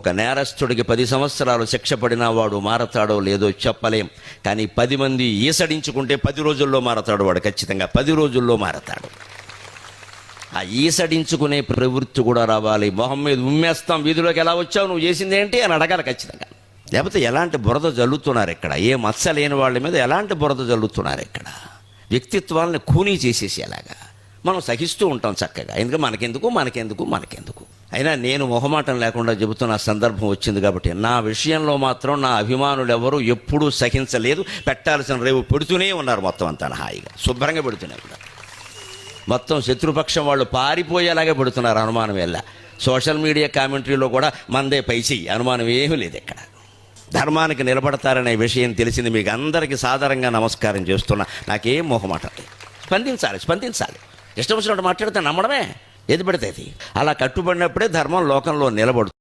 ఒక నేరస్తుడికి 10 సంవత్సరాలు శిక్ష పడినా వాడు మారతాడో లేదో చెప్పలేం. కానీ 10 మంది ఈసడించుకుంటే 10 రోజుల్లో మారతాడు వాడు, ఖచ్చితంగా 10 రోజుల్లో మారతాడు. ఆ ఈసడించుకునే ప్రవృత్తి కూడా రావాలి. మొహం మీద ఉమ్మేస్తాం, వీధిలోకి ఎలా వచ్చావు, నువ్వు చేసింది ఏంటి అని అడగాలి ఖచ్చితంగా. లేకపోతే ఎలాంటి బురద జల్లుతున్నారు ఇక్కడ, ఏ మచ్చ లేని వాళ్ళ మీద ఎలాంటి బురద జల్లుతున్నారు ఇక్కడ. వ్యక్తిత్వాలని ఖూనీ చేసేసేలాగా మనం సహిస్తూ ఉంటాం చక్కగా. ఎందుకంటే మనకెందుకు. అయినా నేను మొహమాటం లేకుండా చెబుతున్న సందర్భం వచ్చింది కాబట్టి నా విషయంలో మాత్రం నా అభిమానులు ఎవరు ఎప్పుడూ సహించలేదు. పెట్టాల్సిన రేవు పెడుతూనే ఉన్నారు, మొత్తం అంతా హాయిగా శుభ్రంగా పెడుతూనే ఉన్నారు. మొత్తం శత్రుపక్షం వాళ్ళు పారిపోయేలాగే పెడుతున్నారు, అనుమానం వెళ్ళా. సోషల్ మీడియా కామెంటరీలో కూడా మందే పైచెయ్యి, అనుమానం ఏమీ లేదు ఇక్కడ. ధర్మానికి నిలబడతారనే విషయం తెలిసింది మీకు అందరికీ సాధారణంగా నమస్కారం చేస్తున్నా. నాకేం మొహమాటం లేదు. స్పందించాలి. ఇష్టం వచ్చినట్టు మాట్లాడితే నమ్మడమే, ఏది పడితే అది. అలా కట్టుబడినప్పుడే ధర్మం లోకంలో నిలబడుతుంది.